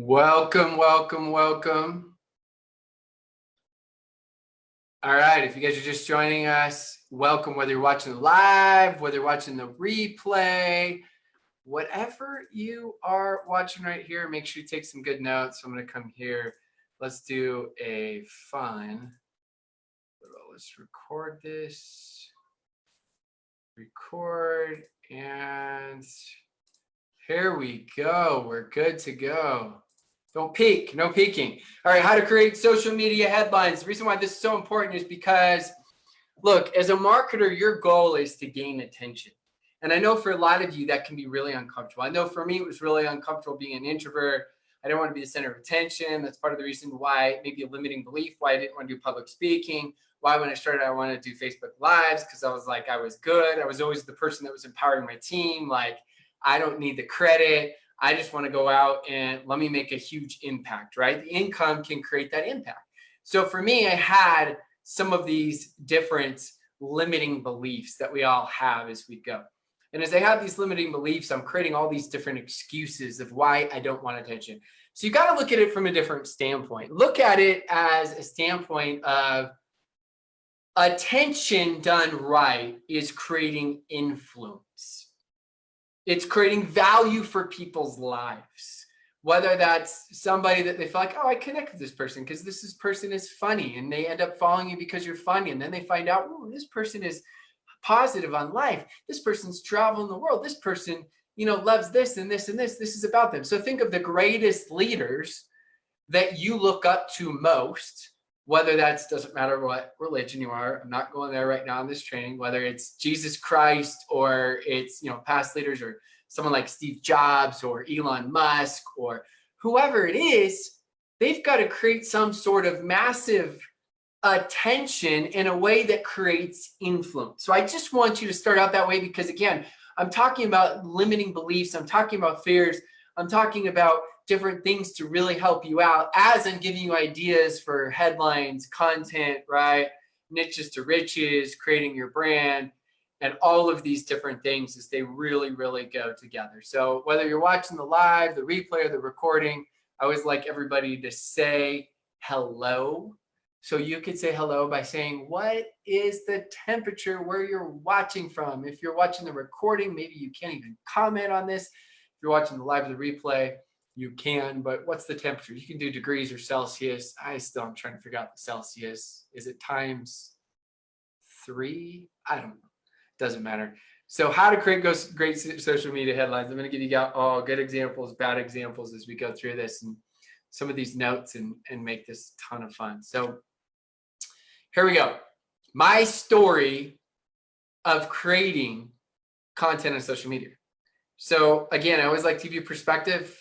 Welcome, welcome, welcome. All right, if you guys are just joining us, welcome, whether you're watching live, whether you're watching the replay, whatever you are watching right here, make sure you take some good notes. I'm going to come here. Let's do a fun, let's record this, record, and here we go. We're good to go. Don't peek, no peeking. All right, how to create social media headlines. The reason why this is so important is because, look, as a marketer, your goal is to gain attention. And I know for a lot of you, that can be really uncomfortable. I know for me, it was really uncomfortable being an introvert. I didn't want to be the center of attention. That's part of the reason why, maybe a limiting belief, why I didn't want to do public speaking. Why when I started, I wanted to do Facebook Lives, because I was like, I was good. I was always the person that was empowering my team. Like, I don't need the credit. I just want to go out and let me make a huge impact, right? The income can create that impact. So for me, I had some of these different limiting beliefs that we all have as we go. And as I have these limiting beliefs, I'm creating all these different excuses of why I don't want attention. So you got to look at it from a different standpoint. Look at it as a standpoint of attention done right is creating influence. It's creating value for people's lives, whether that's somebody that they feel like, oh, I connect with this person because this person is funny, and they end up following you because you're funny. And then they find out, oh, this person is positive on life. This person's traveling the world. This person, loves this and this and this. This is about them. So think of the greatest leaders that you look up to most, whether doesn't matter what religion you are. I'm not going there right now in this training, whether it's Jesus Christ or it's, past leaders or someone like Steve Jobs or Elon Musk or whoever it is, they've got to create some sort of massive attention in a way that creates influence. So I just want you to start out that way because, again, I'm talking about limiting beliefs. I'm talking about fears. I'm talking about different things to really help you out as I'm giving you ideas for headlines, content, right? Niches to riches, creating your brand, and all of these different things as they really, really go together. So whether you're watching the live, the replay, or the recording, I always like everybody to say hello. So you could say hello by saying, what is the temperature where you're watching from? If you're watching the recording, maybe you can't even comment on this. If you're watching the live or the replay, you can, but what's the temperature? You can do degrees or Celsius. I'm trying to figure out the Celsius. Is it times 3? I don't know. Doesn't matter. So how to create great social media headlines. I'm going to give you all good examples, bad examples as we go through this and some of these notes and make this a ton of fun. So here we go. My story of creating content on social media. So again, I always like to give you perspective.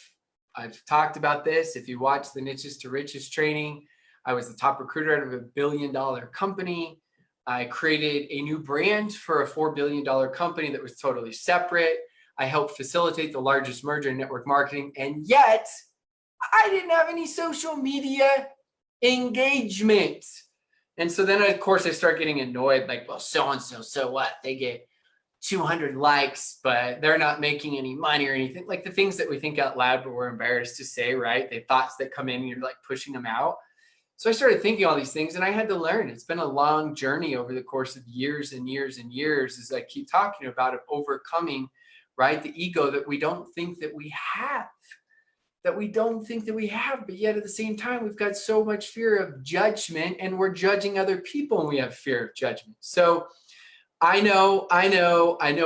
I've talked about this. If you watch the Niches to Riches training, I was the top recruiter out of a $1 billion company. I created a new brand for a $4 billion company that was totally separate. I helped facilitate the largest merger in network marketing. And yet I didn't have any social media engagement. And so then, of course, I start getting annoyed, like, well, so-and-so, so what? They get 200 likes, but they're not making any money or anything. Like the things that we think out loud, but we're embarrassed to say, right? The thoughts that come in and you're like pushing them out. So I started thinking all these things and I had to learn. It's been a long journey over the course of years and years and years as I keep talking about of overcoming, right? The ego that we don't think that we have. But yet at the same time, we've got so much fear of judgment and we're judging other people and we have fear of judgment. So I know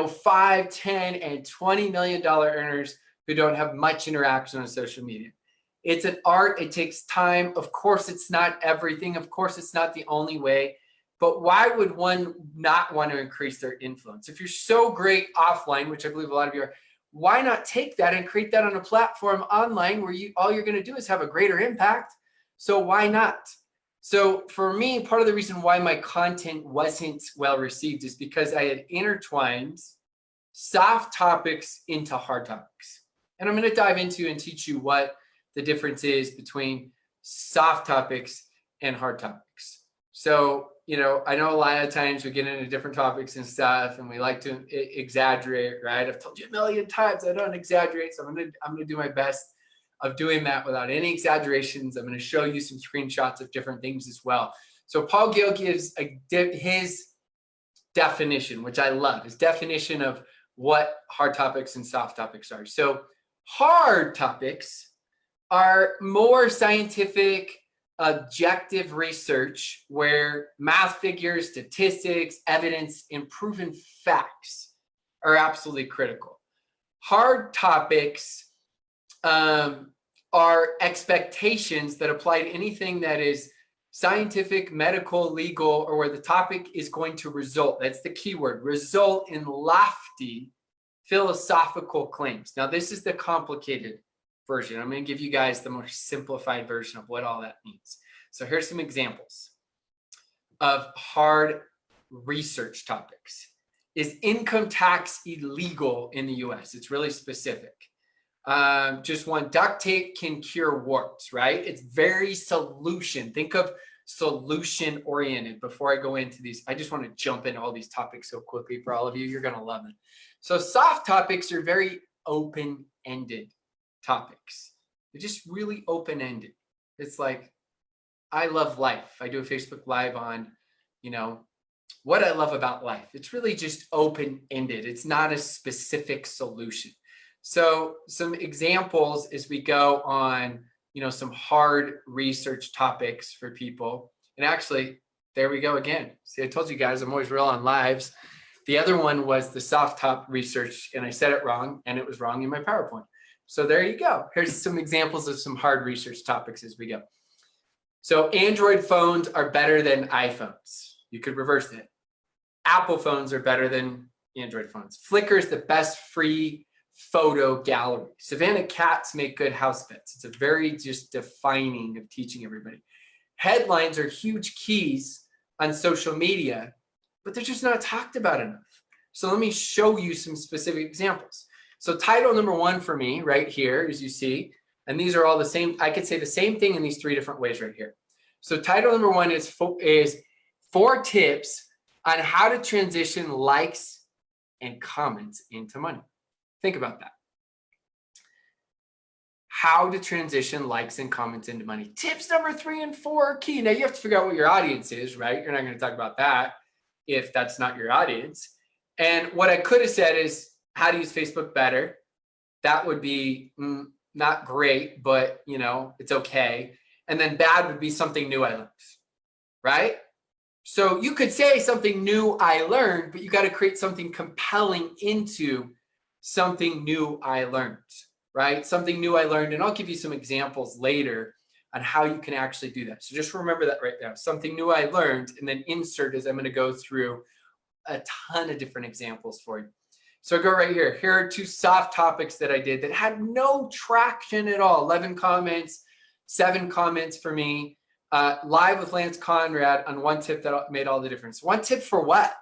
5, 10, and $20 million earners who don't have much interaction on social media. It's an art. It takes time. Of course, it's not everything. Of course, it's not the only way. But why would one not want to increase their influence? If you're so great offline, which I believe a lot of you are, why not take that and create that on a platform online where all you're going to do is have a greater impact? So why not? So for me, part of the reason why my content wasn't well received is because I had intertwined soft topics into hard topics. And I'm going to dive into and teach you what the difference is between soft topics and hard topics. So, I know a lot of times we get into different topics and stuff and we like to exaggerate, right? I've told you a million times I don't exaggerate, so I'm going to do my best of doing that without any exaggerations. I'm going to show you some screenshots of different things as well. So Paul Gill gives his definition, which I love, his definition of what hard topics and soft topics are. So hard topics are more scientific, objective research where math figures, statistics, evidence, and proven facts are absolutely critical. Hard topics are expectations that apply to anything that is scientific, medical, legal, or where the topic is going to result. That's the key word, result in lofty philosophical claims. Now, this is the complicated version. I'm going to give you guys the more simplified version of what all that means. So here's some examples of hard research topics. Is income tax illegal in the US? It's really specific. Just one, duct tape can cure warts, right? It's very solution. Think of solution oriented. Before I go into these, I just want to jump into all these topics so quickly for all of you. You're going to love it. So soft topics are very open-ended topics. They're just really open-ended. It's like, I love life. I do a Facebook Live on, what I love about life. It's really just open-ended. It's not a specific solution. So some examples as we go on, some hard research topics for people. And actually, there we go again. See, I told you guys I'm always real on lives. The other one was the soft top research, and I said it wrong, and it was wrong in my PowerPoint. So there you go. Here's some examples of some hard research topics as we go. So Android phones are better than iPhones. You could reverse it. Apple phones are better than Android phones. Flickr is the best free photo gallery. Savannah cats make good house pets. It's a very just defining of teaching everybody. Headlines are huge keys on social media, but they're just not talked about enough. So let me show you some specific examples. So title number one for me right here, as you see, and these are all the same. I could say the same thing in these three different ways right here. So title number one is 4 tips on how to transition likes and comments into money. Think about that. How to transition likes and comments into money. Tips number 3 and 4 are key. Now you have to figure out what your audience is, right? You're not going to talk about that if that's not your audience. And what I could have said is how to use Facebook better. That would be not great, but it's okay. And then bad would be something new I learned, right? So you could say something new I learned, but you got to create something compelling into something new I learned, right? Something new I learned. And I'll give you some examples later on how you can actually do that. So just remember that right now, something new I learned, and then insert is I'm going to go through a ton of different examples for you. So I go right here. Here are 2 soft topics that I did that had no traction at all. 11 comments, 7 comments for me. Live with Lance Conrad on 1 tip that made all the difference. 1 tip for what?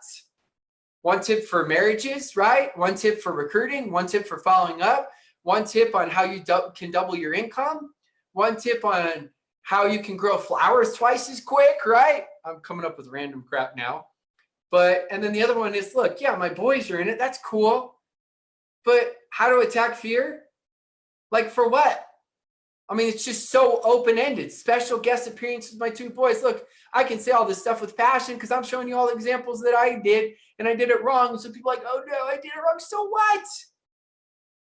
1 tip for marriages, right? 1 tip for recruiting. 1 tip for following up. 1 tip on how you can double your income. 1 tip on how you can grow flowers twice as quick, right? I'm coming up with random crap now. And then the other one is, look, yeah, my boys are in it. That's cool. But how to attack fear? Like for what? I mean, it's just so open-ended. Special guest appearance with my 2 boys. Look, I can say all this stuff with passion because I'm showing you all the examples that I did, and I did it wrong. So people are like, oh no, I did it wrong. So what?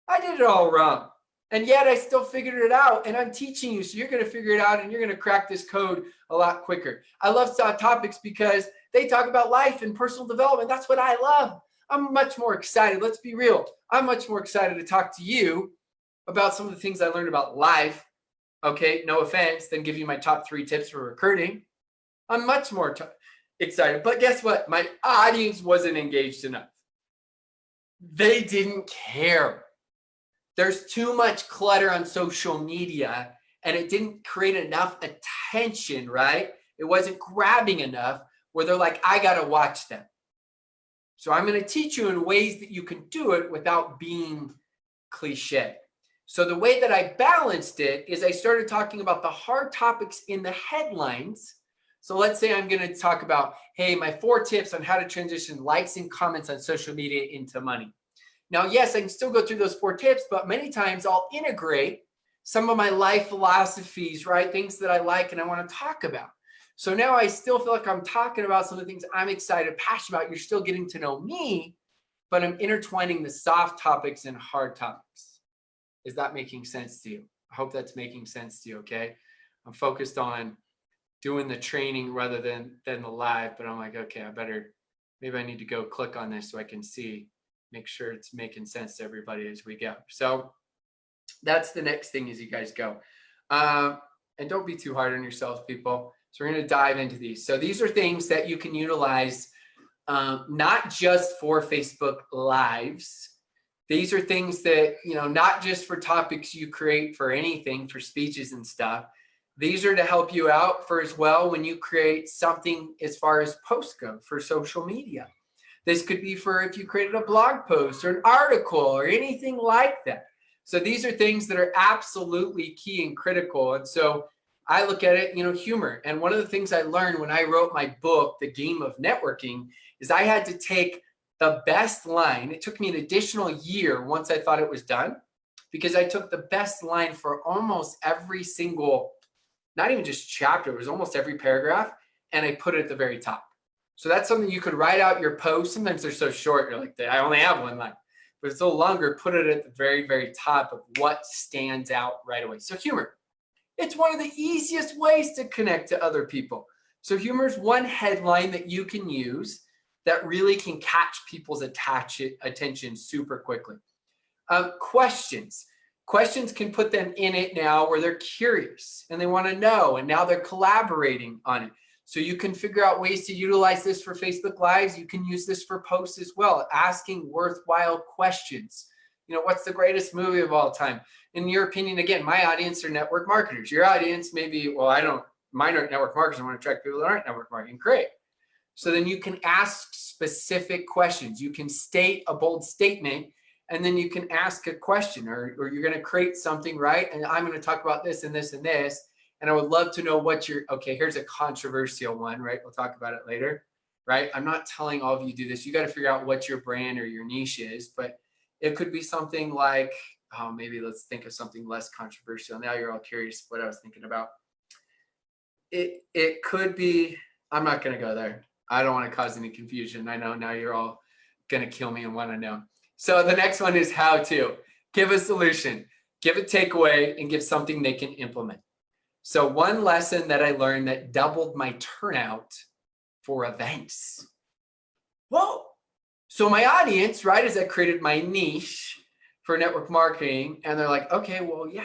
I did it all wrong. And yet I still figured it out, and I'm teaching you. So you're going to figure it out, and you're going to crack this code a lot quicker. I love topics because they talk about life and personal development. That's what I love. I'm much more excited. Let's be real. I'm much more excited to talk to you about some of the things I learned about life. Okay, no offense, than give you my top 3 tips for recruiting. I'm much more excited. But guess what? My audience wasn't engaged enough. They didn't care. There's too much clutter on social media, and it didn't create enough attention, right? It wasn't grabbing enough where they're like, I got to watch them. So I'm going to teach you in ways that you can do it without being cliche. So the way that I balanced it is I started talking about the hard topics in the headlines. So let's say I'm going to talk about, hey, my 4 tips on how to transition likes and comments on social media into money. Now, yes, I can still go through those 4 tips, but many times I'll integrate some of my life philosophies, right? Things that I like and I want to talk about. So now I still feel like I'm talking about some of the things I'm excited, passionate about. You're still getting to know me, but I'm intertwining the soft topics and hard topics. Is that making sense to you? I hope that's making sense to you, okay? I'm focused on doing the training rather than the live, but I'm like, okay, maybe I need to go click on this so I can see, make sure it's making sense to everybody as we go. So that's the next thing as you guys go. And don't be too hard on yourselves, people. So we're going to dive into these. So these are things that you can utilize, not just for Facebook Lives. These are things that, not just for topics you create for anything, for speeches and stuff. These are to help you out for as well when you create something as far as posts go for social media. This could be for if you created a blog post or an article or anything like that. So these are things that are absolutely key and critical. And so I look at it, humor. And one of the things I learned when I wrote my book, The Game of Networking, is I had to take the best line. It took me an additional year once I thought it was done, because I took the best line for almost every single, not even just chapter, it was almost every paragraph, and I put it at the very top. So that's something you could write out your post. Sometimes they're so short, you're like, I only have one line. But it's a little longer, put it at the very, very top of what stands out right away. So humor. It's one of the easiest ways to connect to other people. So humor is one headline that you can use that really can catch people's attention super quickly. Questions. Questions can put them in it now where they're curious and they want to know, and now they're collaborating on it. So you can figure out ways to utilize this for Facebook Lives. You can use this for posts as well, asking worthwhile questions. What's the greatest movie of all time? In your opinion, again, my audience are network marketers. Your audience maybe, mine aren't network marketers. I want to attract people that aren't network marketing. Great. So then you can ask specific questions. You can state a bold statement, and then you can ask a question, or you're going to create something, right? And I'm going to talk about this and this and this. And I would love to know here's a controversial one, right? We'll talk about it later, right? I'm not telling all of you do this. You got to figure out what your brand or your niche is, but it could be something like, maybe let's think of something less controversial. Now you're all curious what I was thinking about. It could be, I'm not going to go there. I don't want to cause any confusion. I know now you're all going to kill me and want to know. So the next one is how to. Give a solution, give a takeaway, and give something they can implement. So one lesson that I learned that doubled my turnout for events. Whoa. So my audience, right, as I created my niche for network marketing, and they're like, okay, well, yeah,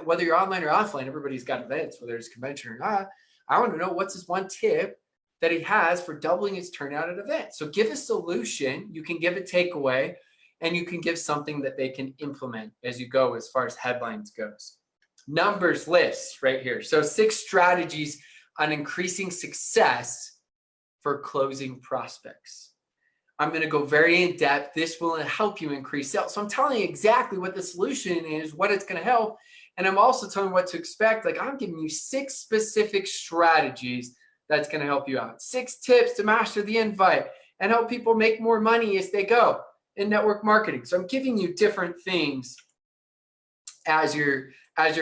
whether you're online or offline, everybody's got events, whether it's convention or not. I want to know what's this one tip that he has for doubling his turnout at events. So give a solution, you can give a takeaway, and you can give something that they can implement as you go as far as headlines goes. Numbers lists right here. So 6 strategies on increasing success for closing prospects. I'm going to go very in depth. This will help you increase sales. So I'm telling you exactly what the solution is, what it's going to help. And I'm also telling you what to expect. Like, I'm giving you 6 specific strategies that's going to help you out. 6 tips to master the invite and help people make more money as they go in network marketing. So I'm giving you different things as you're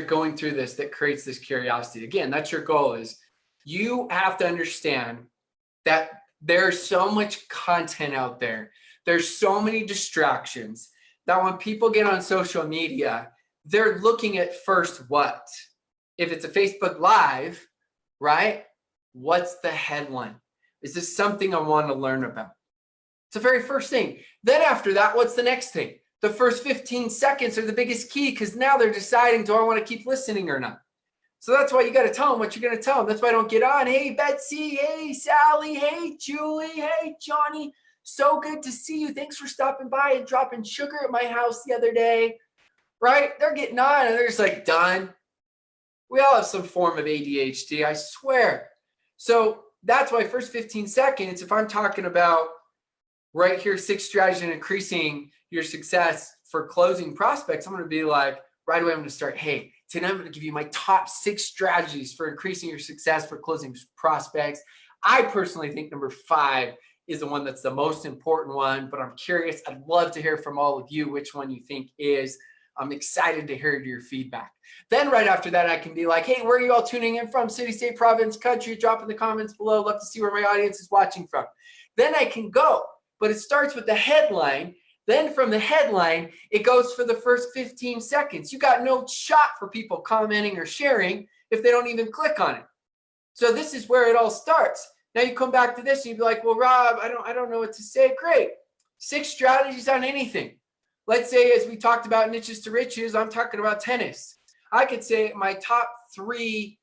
going through this that creates this curiosity. Again, that's your goal, is you have to understand that there's so much content out there. There's so many distractions that when people get on social media, they're looking at first what? If it's a Facebook Live, right? What's the headline? Is this something I want to learn about? It's the very first thing. Then after that, what's the next thing? The first 15 seconds are the biggest key, because now they're deciding, do I want to keep listening or not? So that's why you got to tell them what you're going to tell them. That's why I don't get on. Hey, Betsy. Hey, Sally. Hey, Julie. Hey, Johnny. So good to see you. Thanks for stopping by and dropping sugar at my house the other day. Right? They're getting on and they're just like, done. We all have some form of ADHD, I swear. So that's why first 15 seconds, if I'm talking about right here, 6 strategies in increasing your success for closing prospects, I'm going to be like, right away, I'm going to start, hey, today I'm going to give you my top 6 strategies for increasing your success for closing prospects. I personally think number 5 is the one that's the most important one, but I'm curious. I'd love to hear from all of you which one you think is. I'm excited to hear your feedback. Then right after that, I can be like, hey, where are you all tuning in from? City, state, province, country? Drop in the comments below. Love to see where my audience is watching from. Then I can go, but it starts with the headline. Then from the headline, it goes for the first 15 seconds. You got no shot for people commenting or sharing if they don't even click on it. So this is where it all starts. Now you come back to this and you'd be like, well, Rob, I don't know what to say. Great. 6 strategies on anything. Let's say, as we talked about niches to riches, I'm talking about tennis. I could say my top 3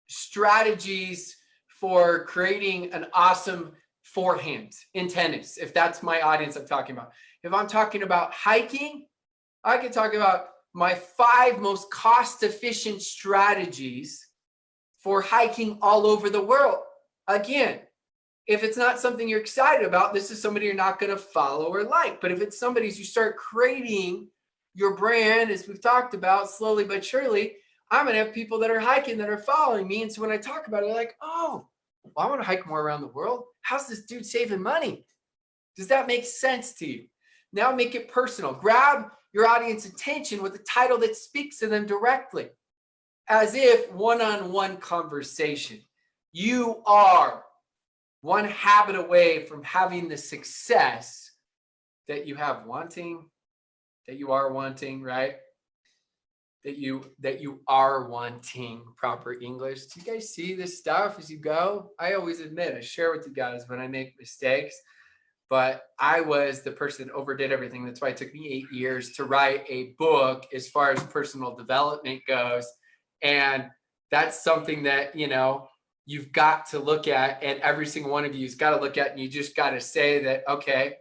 strategies for creating an awesome forehand in tennis, if that's my audience I'm talking about. If I'm talking about hiking, I could talk about my 5 most cost-efficient strategies for hiking all over the world. Again, if it's not something you're excited about, this is somebody you're not going to follow or like. But if it's somebody's, you start creating your brand, as we've talked about, slowly but surely, I'm going to have people that are hiking that are following me. And so when I talk about it, they're like, oh, well, I want to hike more around the world. How's this dude saving money? Does that make sense to you? Now make it personal. Grab your audience attention with a title that speaks to them directly, as if one-on-one conversation. You are one habit away from having the success that you have wanting, that you are wanting, right? That you are wanting, proper English. Do you guys see this stuff as you go? I always admit, I share with you guys when I make mistakes, but I was the person that overdid everything. That's why it took me 8 years to write a book as far as personal development goes. And that's something that, you know, you've got to look at, and every single one of you's got to look at, and you just got to say that, okay,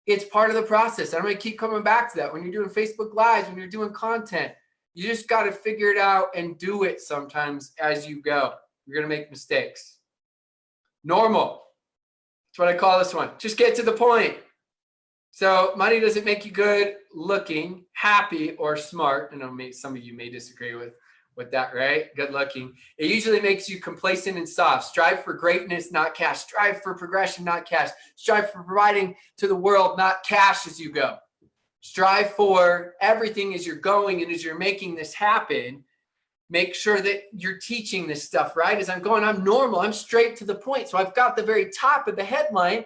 it's part of the process. I'm going to keep coming back to that. When you're doing Facebook Lives, when you're doing content, you just got to figure it out and do it sometimes as you go. You're going to make mistakes. Normal. That's what I call this one. Just get to the point. So money doesn't make you good looking, happy, or smart. I know some of you may disagree with that, right? Good looking. It usually makes you complacent and soft. Strive for greatness, not cash. Strive for progression, not cash. Strive for providing to the world, not cash as you go. Strive for everything as you're going, and as you're making this happen, make sure that you're teaching this stuff, right? As I'm going, I'm normal. I'm straight to the point. So I've got the very top of the headline,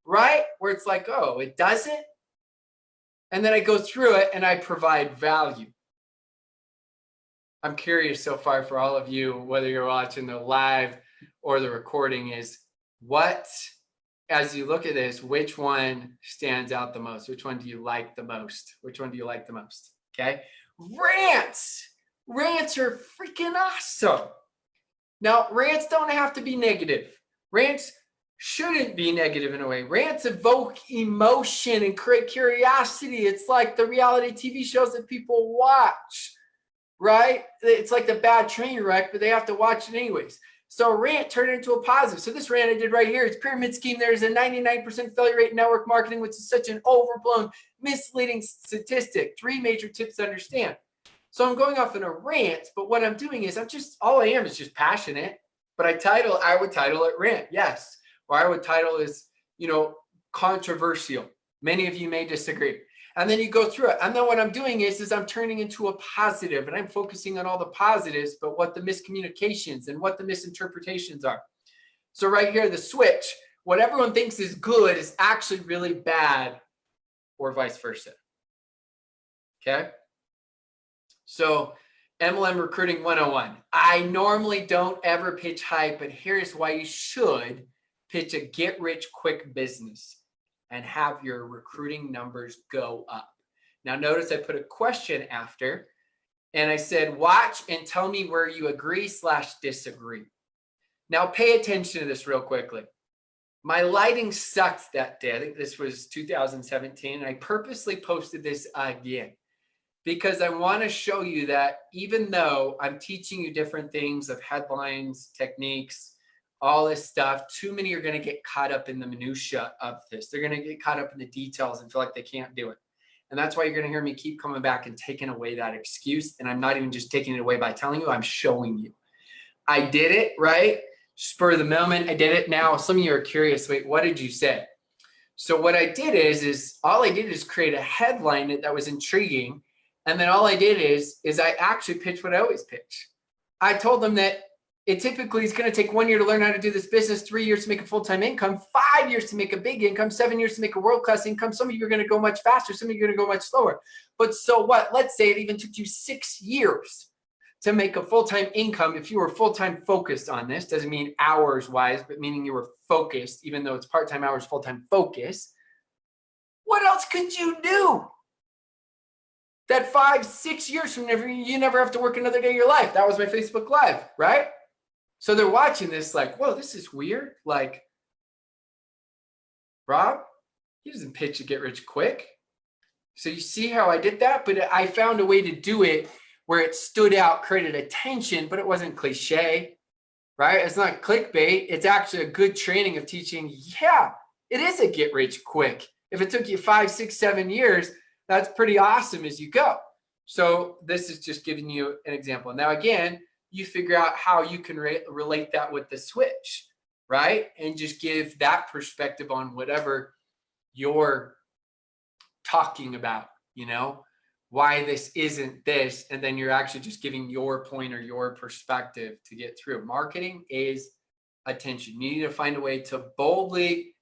right? Where it's like, oh, it doesn't. And then I go through it and I provide value. I'm curious so far for all of you, whether you're watching the live or the recording, is what, as you look at this, which one stands out the most? Which one do you like the most? Which one do you like the most? Okay. Rants. Rants are freaking awesome. Now, rants don't have to be negative. Rants shouldn't be negative in a way. Rants evoke emotion and create curiosity. It's like the reality TV shows that people watch, right? It's like the bad train wreck, but they have to watch it anyways. So a rant turned into a positive. So this rant I did right here, it's pyramid scheme. There's a 99% failure rate in network marketing, which is such an overblown, misleading statistic. 3 major tips to understand. So I'm going off in a rant, but what I'm doing is all I am is just passionate. But I would title it rant, yes. Or I would title is, controversial. Many of you may disagree. And then you go through it. And then what I'm doing is I'm turning into a positive, and I'm focusing on all the positives, but what the miscommunications and what the misinterpretations are. So right here, the switch, what everyone thinks is good is actually really bad, or vice versa. Okay. So MLM Recruiting 101. I normally don't ever pitch hype, but here's why you should pitch a get-rich-quick business and have your recruiting numbers go up. Now, notice I put a question after, and I said, watch and tell me where you agree/disagree. Now, pay attention to this real quickly. My lighting sucked that day. I think this was 2017, and I purposely posted this again because I want to show you that even though I'm teaching you different things of headlines, techniques, all this stuff, too many are going to get caught up in the minutia of this. They're going to get caught up in the details and feel like they can't do it. And that's why you're going to hear me keep coming back and taking away that excuse. And I'm not even just taking it away by telling you, I'm showing you. I did it, right? Spur of the moment. I did it. Now, some of you are curious. Wait, what did you say? So what I did is all I did is create a headline that was intriguing. And then all I did is I actually pitched what I always pitch. I told them that it typically is going to take 1 year to learn how to do this business, 3 years to make a full-time income, 5 years to make a big income, 7 years to make a world-class income. Some of you are going to go much faster. Some of you are going to go much slower. But so what? Let's say it even took you 6 years to make a full-time income. If you were full-time focused on this, doesn't mean hours wise, but meaning you were focused, even though it's part-time hours, full-time focus. What else could you do that 5, 6 years from now, you never have to work another day of your life? That was my Facebook Live, right? So they're watching this like, whoa, this is weird. Like, Rob, he doesn't pitch to get rich quick. So you see how I did that? But I found a way to do it where it stood out, created attention, but it wasn't cliche, right? It's not clickbait. It's actually a good training of teaching. Yeah, it is a get rich quick. If it took you 5, 6, 7 years, that's pretty awesome as you go. So this is just giving you an example. Now, again, you figure out how you can relate that with the switch, right? And just give that perspective on whatever you're talking about, you know, why this isn't this. And then you're actually just giving your point or your perspective to get through. Marketing is attention. You need to find a way to boldly,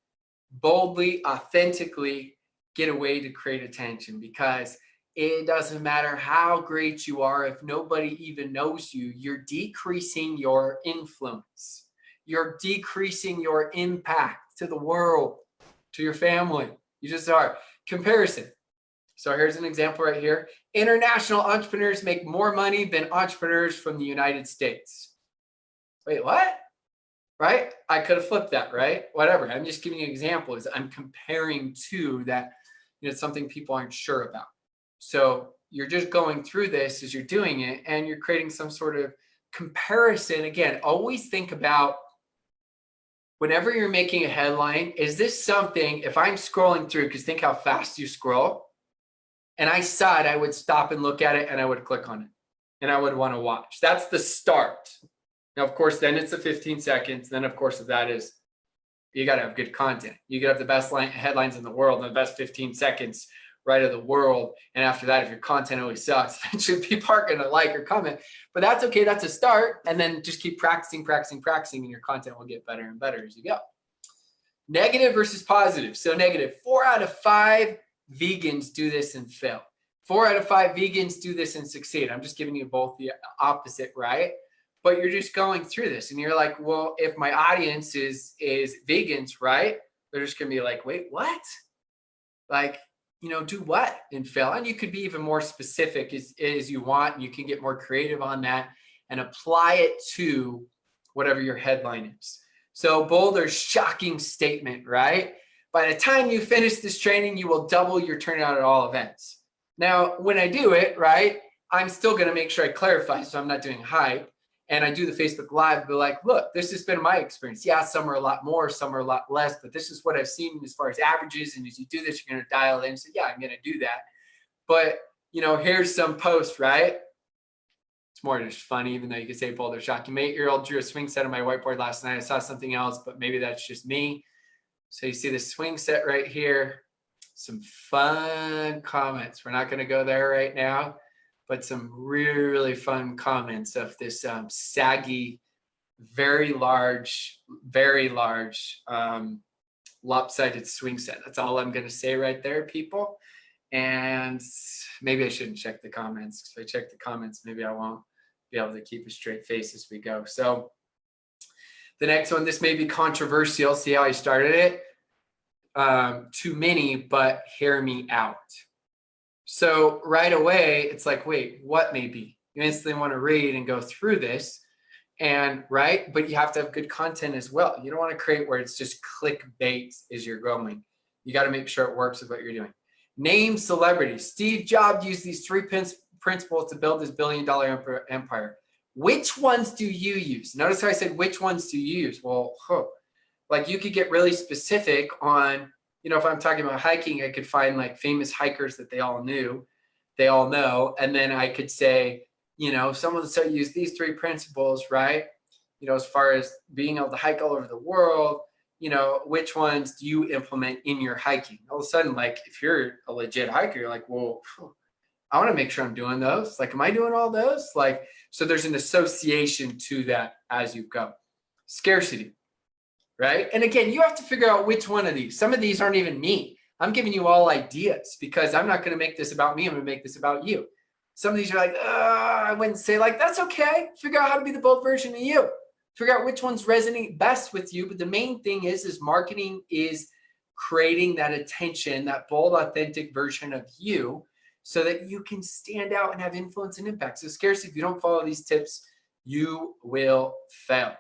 authentically get a way to create attention, because it doesn't matter how great you are. If nobody even knows you, you're decreasing your influence. You're decreasing your impact to the world, to your family. You just are. Comparison. So here's an example right here. International entrepreneurs make more money than entrepreneurs from the United States. Wait, what? Right? I could have flipped that, right? Whatever. I'm just giving you examples. I'm comparing to that. You know, it's something people aren't sure about. So you're just going through this as you're doing it, and you're creating some sort of comparison. Again, always think about, whenever you're making a headline, is this something, if I'm scrolling through, because think how fast you scroll, and I saw it, I would stop and look at it, and I would click on it, and I would want to watch. That's the start. Now, of course, then it's the 15 seconds. Then, of course, if that is, you got to have good content. You got to have the best headlines in the world and the best 15 seconds right of the world. And after that, if your content always sucks, eventually people aren't going to like or comment. But that's okay. That's a start. And then just keep practicing, and your content will get better and better as you go. Negative versus positive. So negative, 4 out of 5 vegans do this and fail. 4 out of 5 vegans do this and succeed. I'm just giving you both the opposite, right? But you're just going through this and you're like, well, if my audience is vegans, right? They're just going to be like, wait, what? Like, you know, do what and fail? And you could be even more specific as you want. And you can get more creative on that and apply it to whatever your headline is. So bold or shocking statement, right? By the time you finish this training, you will double your turnout at all events. Now, when I do it, right, I'm still going to make sure I clarify, so I'm not doing hype. And I do the Facebook Live, but like, look, this has been my experience. Yeah, some are a lot more, some are a lot less, but this is what I've seen as far as averages. And as you do this, you're going to dial in and say, yeah, I'm going to do that. But, you know, here's some posts, right? It's more just funny, even though you could say bold or shocking. My 8-year-old drew a swing set on my whiteboard last night. I saw something else, but maybe that's just me. So you see the swing set right here. Some fun comments. We're not going to go there right now, but some really fun comments of this saggy, very large, lopsided swing set. That's all I'm going to say right there, people. And maybe I shouldn't check the comments, because if I check the comments, maybe I won't be able to keep a straight face as we go. So the next one, this may be controversial. See how I started it? Too many, but hear me out. So right away, it's like, wait, what may be? You instantly want to read and go through this, and right, but you have to have good content as well. You don't want to create where it's just clickbait as you're going. You got to make sure it works with what you're doing. Name celebrities. Steve Jobs used these 3 principles to build his billion-dollar empire. Which ones do you use? Notice how I said, which ones do you use? Well, like you could get really specific on, you know, if I'm talking about hiking, I could find like famous hikers that they all know. And then I could say, you know, someone so use these 3 principles, right? You know, as far as being able to hike all over the world, which ones do you implement in your hiking? All of a sudden, like if you're a legit hiker, you're like, well, I want to make sure I'm doing those. Like, am I doing all those? Like, so there's an association to that as you go. Scarcity, right? And again, you have to figure out which one of these. Some of these aren't even me. I'm giving you all ideas because I'm not going to make this about me. I'm going to make this about you. Some of these are like, I wouldn't say, like, that's okay. Figure out how to be the bold version of you. Figure out which ones resonate best with you. But the main thing is marketing is creating that attention, that bold, authentic version of you so that you can stand out and have influence and impact. So scarcity, if you don't follow these tips, you will fail.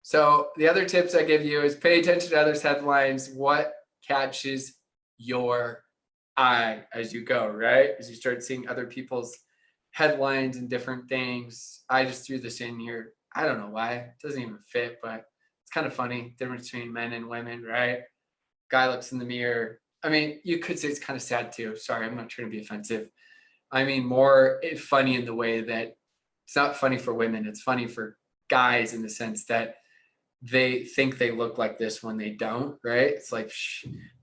So the other tips I give you is pay attention to others' headlines. What catches your eye as you go, right? As you start seeing other people's headlines and different things. I just threw this in here. I don't know why. It doesn't even fit, but it's kind of funny. Difference between men and women, right? Guy looks in the mirror. I mean, you could say it's kind of sad too. Sorry, I'm not trying to be offensive. I mean, more funny in the way that it's not funny for women. It's funny for guys in the sense that they think they look like this when they don't, right? It's like,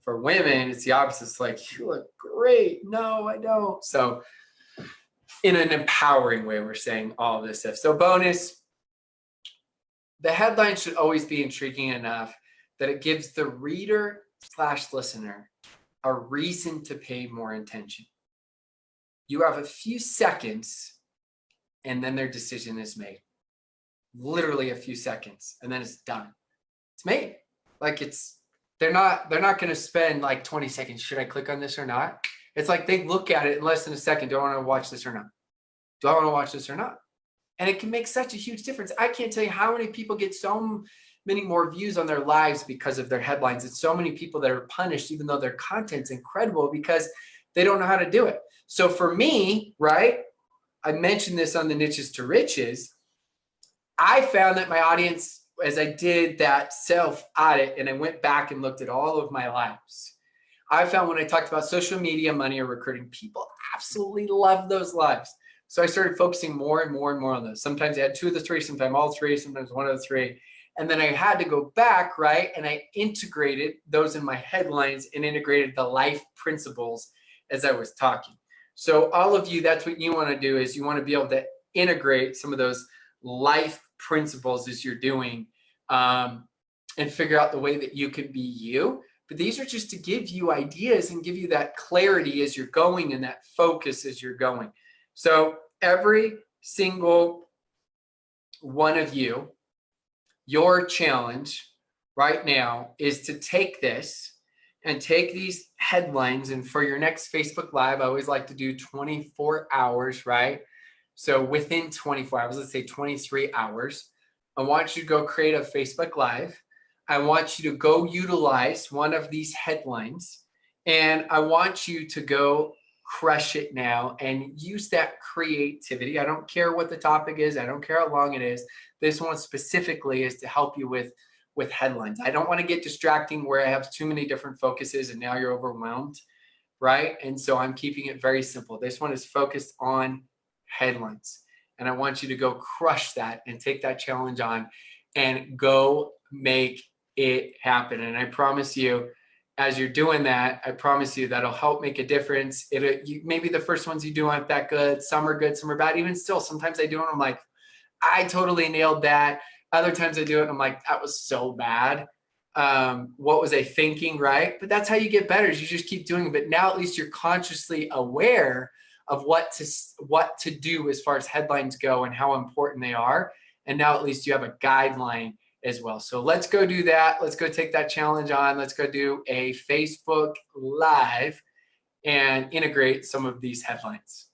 for women, it's the opposite. It's like, you look great. No, I don't. So in an empowering way, we're saying all of this stuff. So bonus, the headline should always be intriguing enough that it gives the reader / listener a reason to pay more attention. You have a few seconds and then their decision is made. Literally a few seconds and then it's done. It's made. Like they're not going to spend like 20 seconds. Should I click on this or not? It's like they look at it in less than a second. Do I want to watch this or not? Do I want to watch this or not? And it can make such a huge difference. I can't tell you how many people get so many more views on their lives because of their headlines. It's so many people that are punished, even though their content's incredible, because they don't know how to do it. So for me, right, I mentioned this on the Niches to Riches. I found that my audience, as I did that self-audit and I went back and looked at all of my lives, I found when I talked about social media, money, or recruiting, people absolutely love those lives. So I started focusing more and more and more on those. Sometimes I had 2 of the 3, sometimes all 3, sometimes 1 of the 3. And then I had to go back, right? And I integrated those in my headlines and integrated the life principles as I was talking. So all of you, that's what you want to do, is you want to be able to integrate some of those life principles as you're doing and figure out the way that you can be you. But these are just to give you ideas and give you that clarity as you're going and that focus as you're going. So every single one of you, your challenge right now is to take this and take these headlines, and for your next Facebook Live, I always like to do 24 hours, right? So within 24 hours, let's say 23 hours, I want you to go create a Facebook Live. I want you to go utilize one of these headlines, and I want you to go crush it now and use that creativity. I don't care what the topic is. I don't care how long it is. This one specifically is to help you with headlines. I don't want to get distracting where I have too many different focuses and now you're overwhelmed, right? And so I'm keeping it very simple. This one is focused on headlines. And I want you to go crush that and take that challenge on and go make it happen. And I promise you, as you're doing that, I promise you that'll help make a difference. Maybe the first ones you do aren't that good. Some are good, some are bad. Even still, sometimes I do it and I'm like, I totally nailed that. Other times I do it and I'm like, that was so bad. What was I thinking, right? But that's how you get better, is you just keep doing it. But now at least you're consciously aware of what to do as far as headlines go and how important they are. And now at least you have a guideline as well. So let's go do that. Let's go take that challenge on. Let's go do a Facebook Live and integrate some of these headlines.